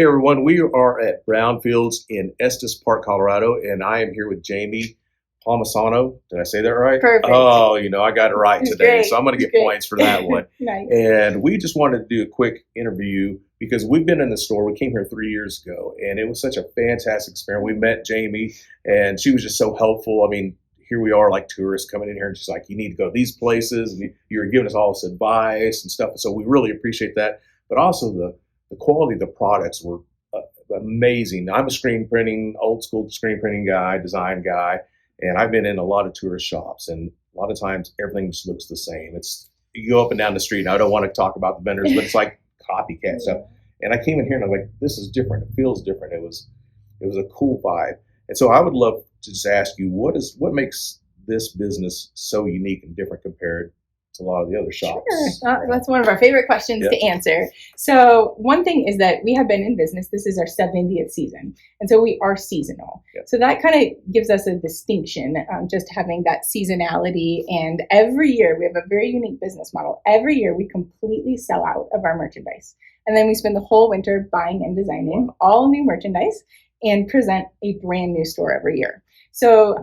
everyone. We are at Brownfields in Estes Park, Colorado, and I am here with Jamie Palmesano. Did I say that right? Perfect. Oh, I got it right today, Great. so I'm going to get points for that one. Nice. And we just wanted to do a quick interview because we've been in the store. We came here 3 years ago, and it was such a fantastic experience. We met Jamie, and she was just so helpful. I mean, here we are like tourists coming in here, and she's like, you need to go to these places, and you were giving us all this advice and stuff. So we really appreciate that. But also the quality of the products were amazing. I'm a old school screen printing guy, design guy, and I've been in a lot of tourist shops, and a lot of times everything just looks the same. You go up and down the street, and I don't want to talk about the vendors, but it's like copycat stuff. And I came in here and I was like, this is different. It feels different. It was a cool vibe. And so I would love to just ask you, what makes this business so unique and different compared to a lot of the other shops? Sure. That's one of our favorite questions to answer. So one thing is that we have been in business. This is our 70th season. And so we are seasonal. So that kind of gives us a distinction, just having that seasonality. And every year we have a very unique business model. Every year we completely sell out of our merchandise. And then we spend the whole winter buying and designing all new merchandise and present a brand new store every year. So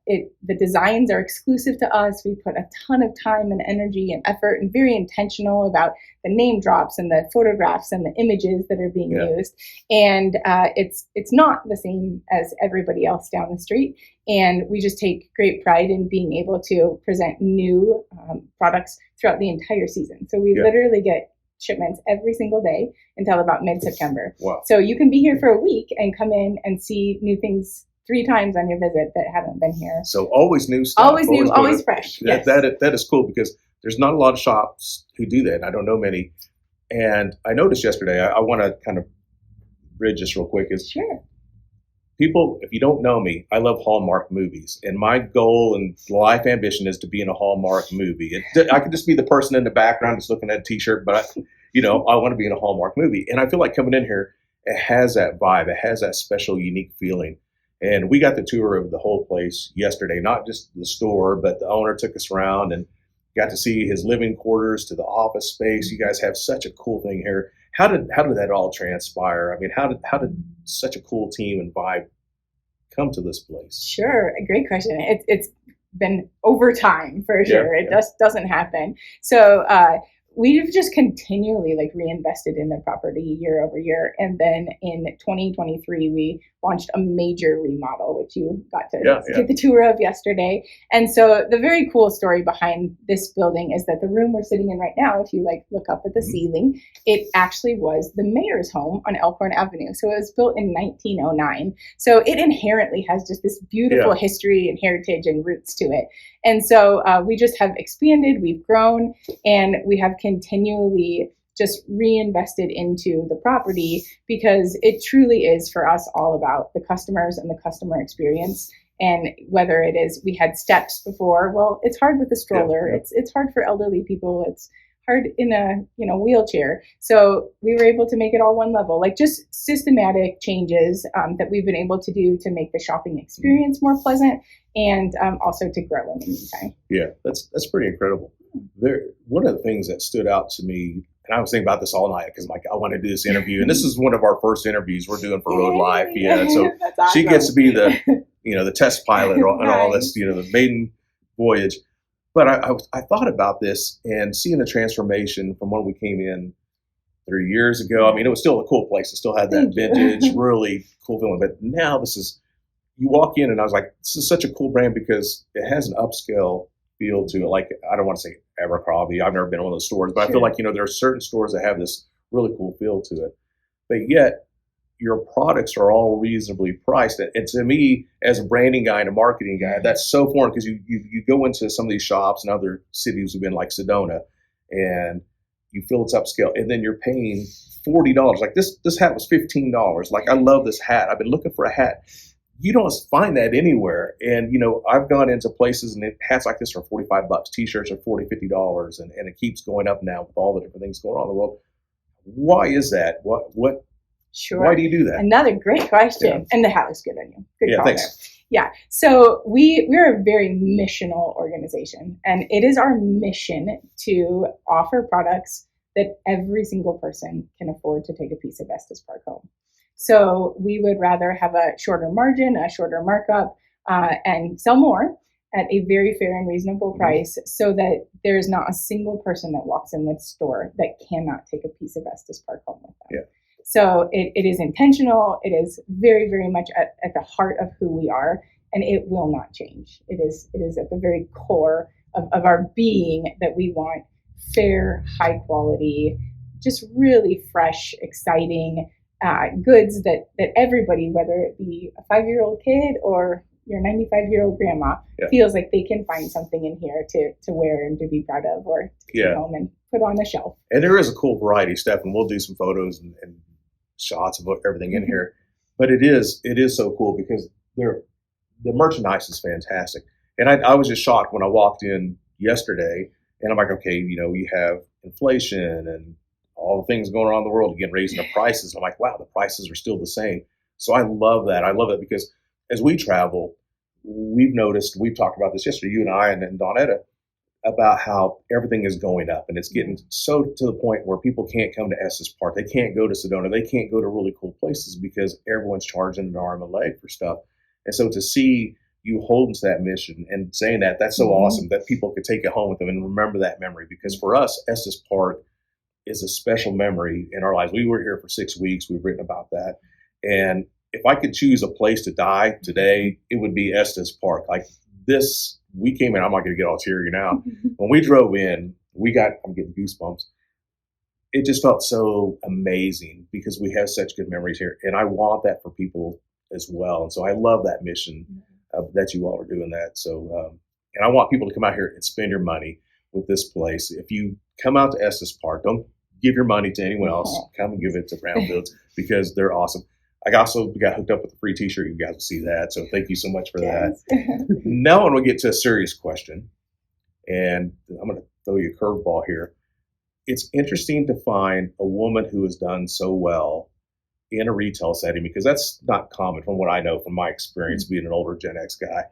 the designs are exclusive to us. We put a ton of time and energy and effort and very intentional about the name drops and the photographs and the images that are being used. And it's not the same as everybody else down the street. And we just take great pride in being able to present new products throughout the entire season. So we literally get shipments every single day until about mid-September. Wow. So you can be here for a week and come in and see new things 3 times on your visit that haven't been here. So always new stuff. Always new, always fresh. That is cool because there's not a lot of shops who do that. I don't know many. And I noticed yesterday, I want to kind of bridge this real quick, is people, if you don't know me, I love Hallmark movies. And my goal and life ambition is to be in a Hallmark movie. I could just be the person in the background just looking at a t-shirt, but I want to be in a Hallmark movie. And I feel like coming in here, it has that vibe. It has that special, unique feeling. And we got the tour of the whole place yesterday, not just the store, but the owner took us around and got to see his living quarters to the office space. You guys have such a cool thing here. How did that all transpire? I mean, how did such a cool team and vibe come to this place? Sure, a great question. It's been over time for sure. It just doesn't happen. So we've just continually reinvested in the property year over year. And then in 2023, we launched a major remodel, which you got to get the tour of yesterday. And so the very cool story behind this building is that the room we're sitting in right now, if you look up at the ceiling, it actually was the mayor's home on Elkhorn Avenue. So it was built in 1909. So it inherently has just this beautiful history and heritage and roots to it. And so we just have expanded, we've grown, and we have continually just reinvested into the property because it truly is for us all about the customers and the customer experience. And whether it is, we had steps before, well, it's hard with a stroller. It's hard for elderly people. It's hard in a wheelchair. So we were able to make it all one level, just systematic changes that we've been able to do to make the shopping experience more pleasant and also to grow in the meantime. Yeah, that's pretty incredible. One of the things that stood out to me, and I was thinking about this all night because I want to do this interview, and this is one of our first interviews we're doing for Road Life. So awesome. She gets to be the the test pilot and all this, the maiden voyage. But I thought about this and seeing the transformation from when we came in 3 years ago. I mean, it was still a cool place. It still had that vintage, really cool feeling. But now you walk in and I was like, this is such a cool brand because it has an upscale feel to it. I don't want to say Abercrombie. I've never been in one of those stores, but I feel like, there are certain stores that have this really cool feel to it. But yet your products are all reasonably priced. And to me, as a branding guy and a marketing guy, that's so foreign because you go into some of these shops in other cities we've been like Sedona and you feel it's upscale and then you're paying $40. Like this hat was $15. I love this hat. I've been looking for a hat. You don't find that anywhere. And, I've gone into places and hats like this are $45, t-shirts are $40, $50, and it keeps going up now with all the different things going on in the world. Why is that? What? Sure. Why do you do that? Another great question. And the hat looks good on you. Good call thanks. There. Yeah. So we're a very missional organization, and it is our mission to offer products that every single person can afford to take a piece of Estes Park home. So we would rather have a shorter margin, a shorter markup, and sell more at a very fair and reasonable price, so that there's not a single person that walks in the store that cannot take a piece of Estes Park home with them. Yeah. So it is intentional. It is very, very much at the heart of who we are, and it will not change. It is at the very core of our being that we want fair, high quality, just really fresh, exciting goods that everybody, whether it be a 5-year-old kid or your 95-year-old grandma, feels like they can find something in here to wear and to be proud of, or to take home and put on the shelf. And there is a cool variety, Steph, and we'll do some photos and shots of everything in here. But it is so cool because the merchandise is fantastic. And I was just shocked when I walked in yesterday, and I'm like, okay, you have inflation and all the things going on in the world, again, raising the prices. I'm like, wow, the prices are still the same. So I love that. I love it because as we travel, we've talked about this yesterday, you and I and Donetta, about how everything is going up, and it's getting so to the point where people can't come to Estes Park. They can't go to Sedona. They can't go to really cool places because everyone's charging an arm and leg for stuff. And so to see you holding to that mission and saying that's so awesome that people could take it home with them and remember that memory. Because for us, Estes Park is a special memory in our lives. We were here for 6 weeks. We've written about that. And if I could choose a place to die today, it would be Estes Park. Like this, we came in, I'm not going to get all teary now. When we drove in, I'm getting goosebumps. It just felt so amazing because we have such good memories here. And I want that for people as well. And so I love that mission that you all are doing that. So, and I want people to come out here and spend your money with this place. If you come out to Estes Park, don't give your money to anyone else. Come and give it to Brownfield because they're awesome. I also got hooked up with a free t-shirt. You guys will see that. So thank you so much for that. Now I'm going to get to a serious question. And I'm going to throw you a curveball here. It's interesting to find a woman who has done so well in a retail setting, because that's not common from what I know from my experience being an older Gen X guy.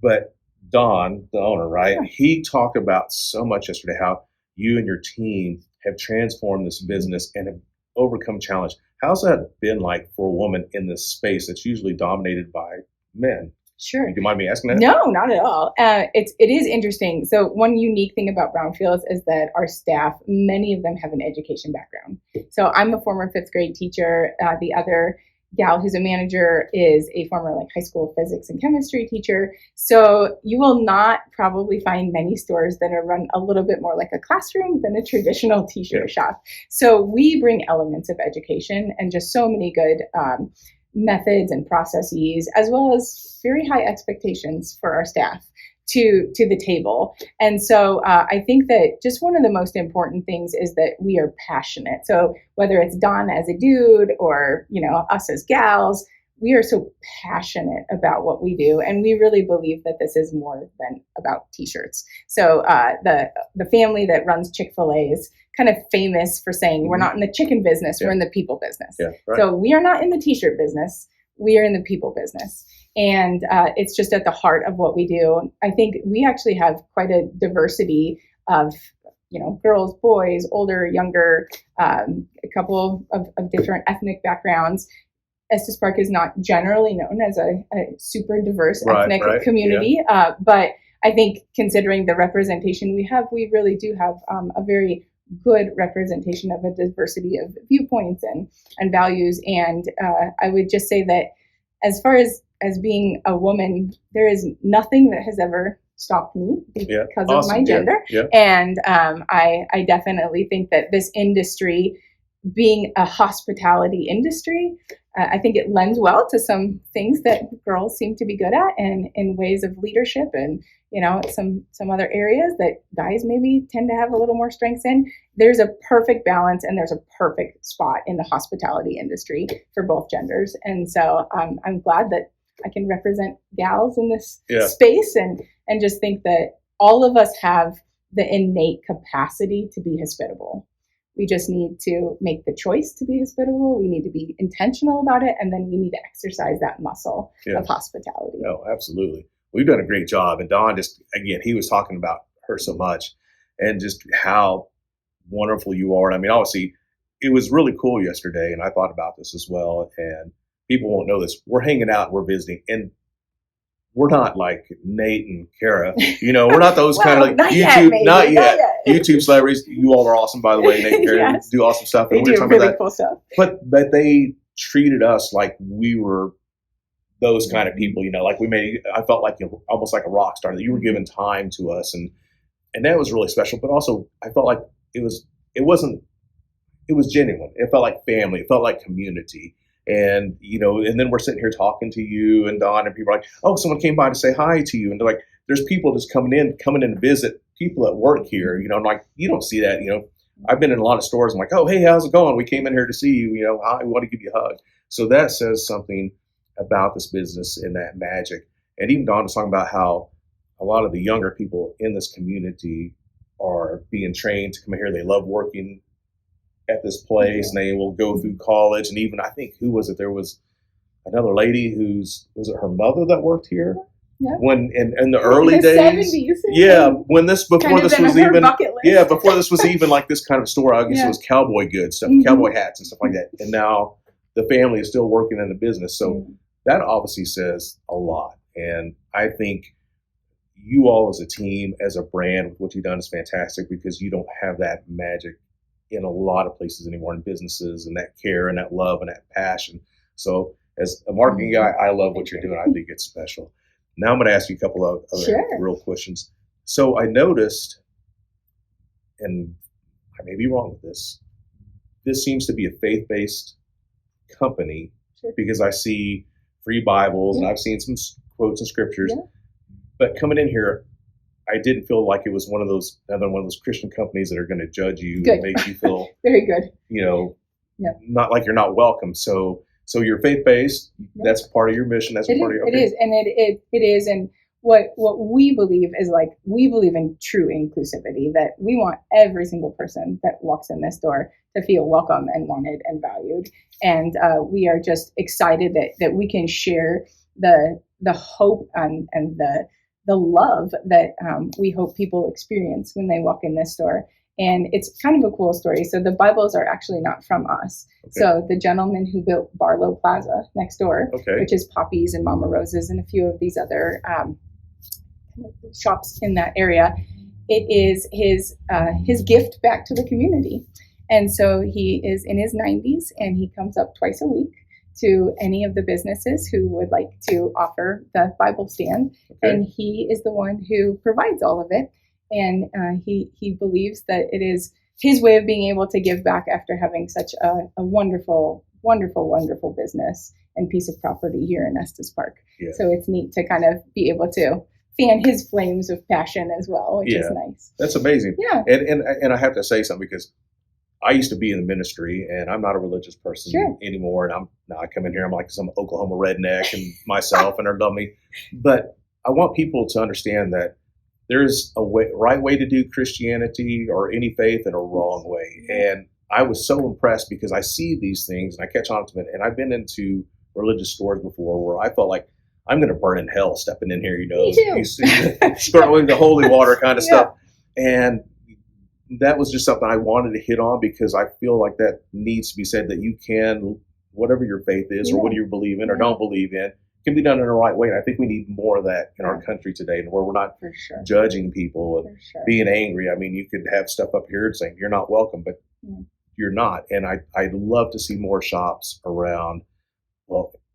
But Don, the owner, right? He talked about so much yesterday how you and your team have transformed this business and have overcome challenge. How's that been like for a woman in this space that's usually dominated by men? Sure. Do you mind me asking that? No, not at all. It is interesting. So one unique thing about Brownfield is that our staff, many of them have an education background. So I'm a former 5th grade teacher. The other gal who's a manager is a former high school physics and chemistry teacher. So you will not probably find many stores that are run a little bit more like a classroom than a traditional t-shirt shop. So we bring elements of education and just so many good methods and processes, as well as very high expectations for our staff to the table. And so I think that just one of the most important things is that we are passionate. So whether it's Don as a dude or, us as gals, we are so passionate about what we do. And we really believe that this is more than about t-shirts. So the family that runs Chick-fil-A is kind of famous for saying we're not in the chicken business, we're in the people business. Yeah, right. So we are not in the t-shirt business, we are in the people business. And it's just at the heart of what we do. I think we actually have quite a diversity of, girls, boys, older, younger, a couple of different ethnic backgrounds. Estes Park is not generally known as a super diverse ethnic community, but I think considering the representation we have, we really do have a very good representation of a diversity of viewpoints and values. And I would just say that as far as being a woman, there is nothing that has ever stopped me because of my gender. Yeah. And I definitely think that this industry, being a hospitality industry, I think it lends well to some things that girls seem to be good at, and in ways of leadership and some other areas that guys maybe tend to have a little more strengths in. There's a perfect balance, and there's a perfect spot in the hospitality industry for both genders. And so I'm glad that I can represent gals in this space, and just think that all of us have the innate capacity to be hospitable. We just need to make the choice to be hospitable. We need to be intentional about it, and then we need to exercise that muscle of hospitality. No, absolutely. We've done a great job. And Don, he was talking about her so much and just how wonderful you are. I mean, obviously, it was really cool yesterday, and I thought about this as well, and people won't know this. We're hanging out, we're visiting, and we're not like Nate and Kara. We're not those kind of like YouTube, not yet. YouTube celebrities. You all are awesome, by the way. Nate and Kara Yes. do awesome stuff. They And do talking about really that. cool stuff. But they treated us like we were those kind of people, like I felt like almost like a rock star, that you were giving time to us, and that was really special. But also I felt like it was genuine. It felt like family. It felt like community. And, and then we're sitting here talking to you and Don, and people are like, oh, someone came by to say hi to you. And they're like, there's people just coming in to visit people that work here, and like, you don't see that, I've been in a lot of stores. I'm like, oh, hey, how's it going? We came in here to see you, hi, we want to give you a hug. So that says something about this business and that magic. And even Don was talking about how a lot of the younger people in this community are being trained to come here. They love working at this place, and they will go through college. And even, I think, who was it? There was another lady was it her mother that worked here? Yeah. When in the early days, 70s. Yeah, before this was even like this kind of store. I guess Yeah. it was cowboy goods stuff, cowboy hats and stuff like that. And now the family is still working in the business. So that obviously says a lot. And I think you all as a team, as a brand, with what you've done is fantastic, because you don't have that magic in a lot of places anymore, in businesses, and that care and that love and that passion. So as a marketing guy, I love what you're doing. I think it's special. Now I'm going to ask you a couple of other real questions. So I noticed, and I may be wrong with this seems to be a faith-based company, because I see free Bibles and I've seen some quotes and scriptures. But coming in here, I didn't feel like it was another one of those Christian companies that are going to judge you and make you feel very good. Not like you're not welcome. So you're faith-based. That's part of your mission. That's part of your. It is, and it is, and what we believe is, like, we believe in true inclusivity. That we want every single person that walks in this door to feel welcome and wanted and valued. And we are just excited that we can share the hope and the love that we hope people experience when they walk in this store. And it's kind of a cool story. So the Bibles are actually not from us. So the gentleman who built Barlow Plaza next door, which is Poppy's and Mama Rose's and a few of these other shops in that area, it is his gift back to the community. And so he is in his 90s, and he comes up twice a week to any of the businesses who would like to offer the Bible stand. And he is the one who provides all of it. And he believes that it is his way of being able to give back after having such a wonderful, wonderful, wonderful business and piece of property here in Estes Park. So it's neat to kind of be able to fan his flames of passion as well, which is nice. That's amazing. Yeah. And I have to say something, because I used to be in the ministry, and I'm not a religious person anymore. And I come in here, I'm like some Oklahoma redneck and myself, and they're dummy. But I want people to understand that there's a right way to do Christianity or any faith, and a wrong way. And I was so impressed, because I see these things and I catch on to them. And I've been into religious stores before where I felt like I'm going to burn in hell stepping in here, sprinkling the holy water kind of stuff. And that was just something I wanted to hit on, because I feel like that needs to be said, that you can, whatever your faith is or what you believe in or don't believe in, can be done in the right way. And I think we need more of that in our country today, and where we're not judging people and being angry. I mean, you could have stuff up here saying you're not welcome, but you're not. And I'd love to see more shops around,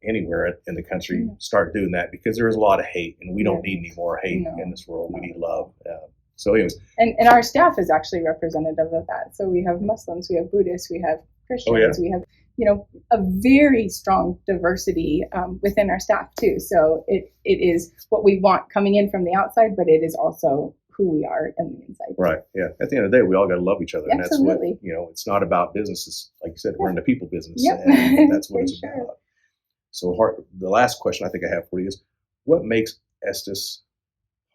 anywhere in the country start doing that, because there is a lot of hate, and we don't need any more hate in this world. We need love. So anyways. And our staff is actually representative of that. So we have Muslims, we have Buddhists, we have Christians, we have, a very strong diversity within our staff too. So it is what we want coming in from the outside, but it is also who we are on the inside. Right. Yeah. At the end of the day, we all got to love each other. And that's what, it's not about businesses. Like you said, we're in the people business. And that's what it's about. So the last question I think I have for you is, what makes Estes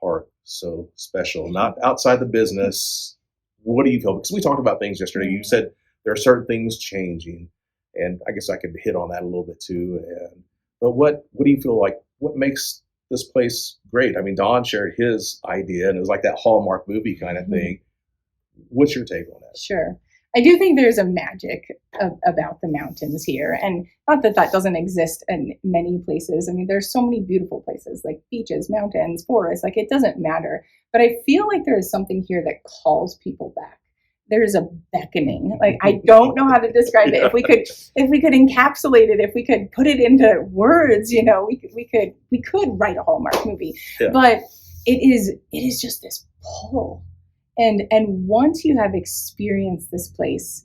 Park so special? Not outside the business. What do you feel? Because we talked about things yesterday. You said there are certain things changing, and I guess I could hit on that a little bit too. But what do you feel like? What makes this place great? I mean, Don shared his idea, and it was like that Hallmark movie kind of thing. What's your take on that? Sure. I do think there's a magic about the mountains here, and not that that doesn't exist in many places. I mean, there's so many beautiful places like beaches, mountains, forests. Like it doesn't matter, but I feel like there is something here that calls people back. There's a beckoning. Like I don't know how to describe it. If we could encapsulate it, if we could put it into words, you know, we could write a Hallmark movie. Yeah. But it is just this pull. And once you have experienced this place,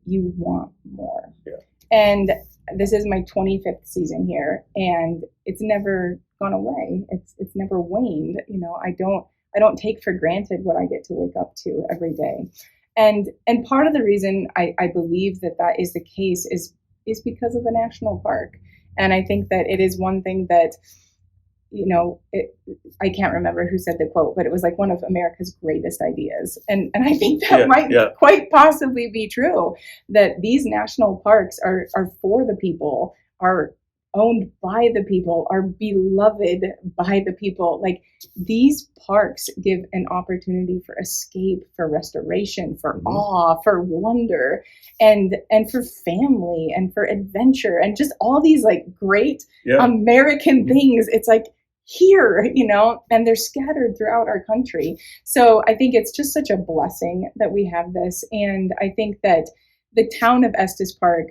you want more. Yeah. And this is my 25th season here, and it's never gone away. It's never waned. You know, I don't take for granted what I get to wake up to every day. And part of the reason I believe that is the case is because of the national park. And I think that it is one thing that, you know, I can't remember who said the quote, but it was like one of America's greatest ideas. And I think that might quite possibly be true, that these national parks are for the people, are owned by the people, are beloved by the people. Like these parks give an opportunity for escape, for restoration, for awe, for wonder, and for family and for adventure and just all these like great American things. It's like here, you know, and they're scattered throughout our country. So I think it's just such a blessing that we have this. And I think that the town of Estes Park,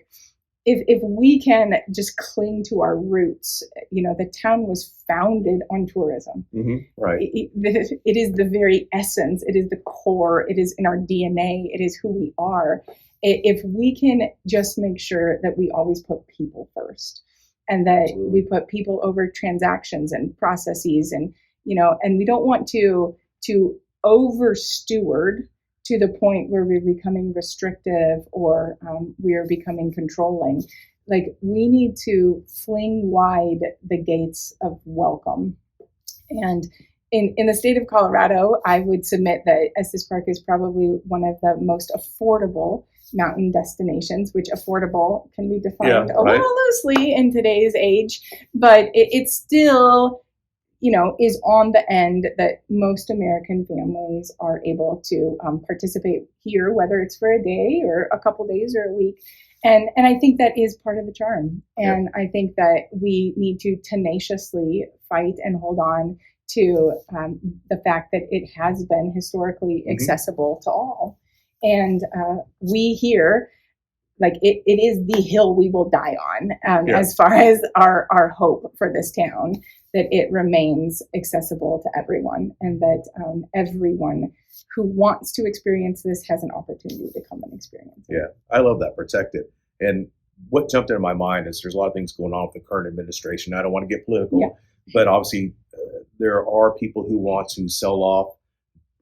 if we can just cling to our roots, you know, the town was founded on tourism. Right. It is the very essence. It is the core. It is in our DNA. It is who we are. If we can just make sure that we always put people first, and that we put people over transactions and processes, and, you know, and we don't want to over steward to the point where we're becoming restrictive or we're becoming controlling. Like we need to fling wide the gates of welcome. And in the state of Colorado, I would submit that Estes Park is probably one of the most affordable mountain destinations, which affordable can be defined a little loosely in today's age, but it still, you know, is on the end that most American families are able to participate here, whether it's for a day or a couple days or a week. And I think that is part of the charm. And I think that we need to tenaciously fight and hold on to the fact that it has been historically accessible to all. And we here, like it is the hill we will die on as far as our hope for this town, that it remains accessible to everyone, and that everyone who wants to experience this has an opportunity to come and experience it. Yeah, I love that, protect it. And what jumped into my mind is there's a lot of things going on with the current administration. I don't want to get political, but obviously there are people who want to sell off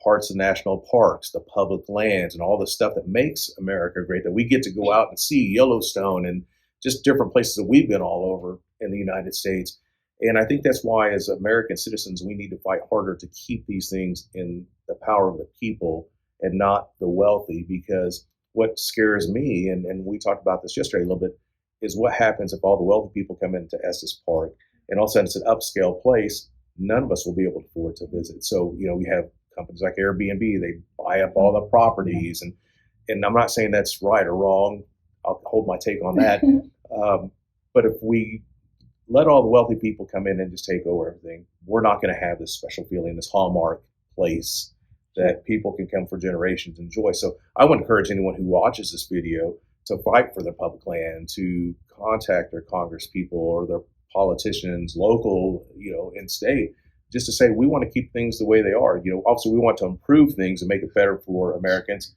parts of national parks, the public lands, and all the stuff that makes America great, that we get to go out and see, Yellowstone and just different places that we've been all over in the United States. And I think that's why, as American citizens, we need to fight harder to keep these things in the power of the people and not the wealthy. Because what scares me, and we talked about this yesterday a little bit, is what happens if all the wealthy people come into Estes Park and all of a sudden it's an upscale place. None of us will be able to afford to visit. So, you know, we have companies like Airbnb, they buy up all the properties, and I'm not saying that's right or wrong. I'll hold my take on that. But if we let all the wealthy people come in and just take over everything, we're not going to have this special feeling, this Hallmark place that people can come for generations and enjoy. So I would encourage anyone who watches this video to fight for their public land, to contact their Congress people or their politicians, local, you know, and state, just to say, we want to keep things the way they are. You know, obviously we want to improve things and make it better for Americans,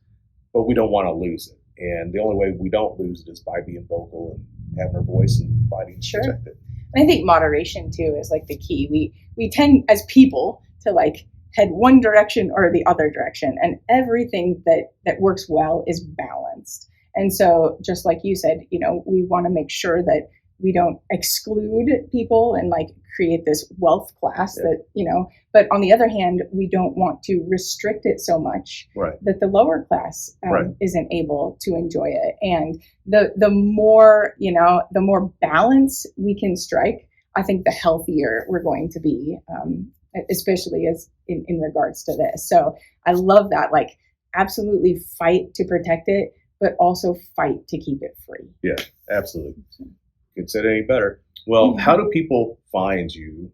but we don't want to lose it. And the only way we don't lose it is by being vocal and having our voice and fighting to protect it. And I think moderation too is like the key. We tend as people to like head one direction or the other direction, and everything that works well is balanced. And so just like you said, you know, we want to make sure that we don't exclude people and like create this wealth class that, you know, but on the other hand, we don't want to restrict it so much that the lower class isn't able to enjoy it. And the more, you know, the more balance we can strike, I think the healthier we're going to be, especially as in regards to this. So I love that, like absolutely fight to protect it, but also fight to keep it free. Yeah, absolutely. Couldn't say it any better. Well, how do people find you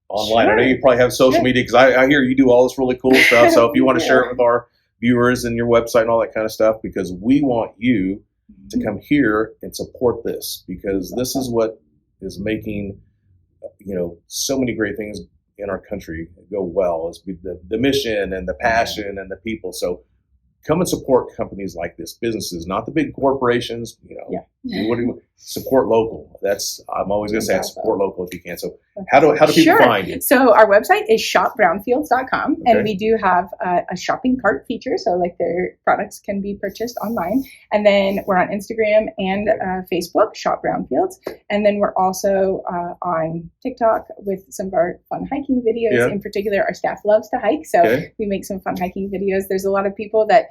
online? Sure. I know you probably have social media, because I hear you do all this really cool stuff. So if you want to share it with our viewers and your website and all that kind of stuff, because we want you to come here and support this, because this is what is making, so many great things in our country go well, is the mission and the passion and the people. So come and support companies like this, businesses, not the big corporations. Support local. I'm always going to say support local if you can. So how do people find you? So our website is shopbrownfields.com, and we do have a shopping cart feature, so like their products can be purchased online. And then we're on Instagram and Facebook, Shop Brownfields, and then we're also on TikTok with some of our fun hiking videos. Yeah. In particular, our staff loves to hike, so we make some fun hiking videos. There's a lot of people that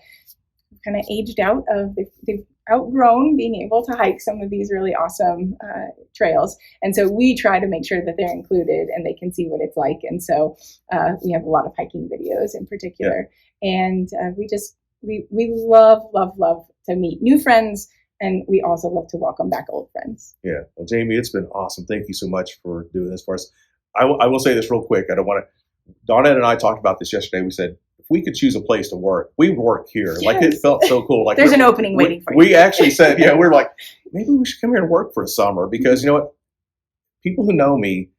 kind of aged out of, they've outgrown being able to hike some of these really awesome trails. And so we try to make sure that they're included and they can see what it's like. And so we have a lot of hiking videos in particular. And we love to meet new friends. And we also love to welcome back old friends. Yeah. Well, Jamie, it's been awesome. Thank you so much for doing this for us. I will say this real quick. I don't want to, Donna and I talked about this yesterday. We said, if we could choose a place to work, we would work here. Yes. Like, it felt so cool. Like, there's an opening waiting for you. We actually said, we're like, maybe we should come here and work for a summer, because you know what? People who know me,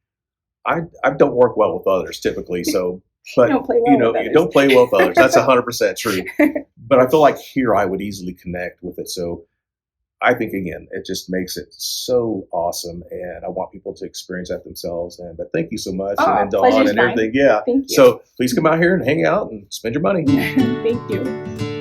I don't work well with others typically. So, but don't play well with others. You don't play well with others. That's 100% true. But I feel like here I would easily connect with it. So I think, again, it just makes it so awesome, and I want people to experience that themselves. But thank you so much, and Dawn and everything. Yeah. Thank you. So please come out here and hang out and spend your money. Thank you.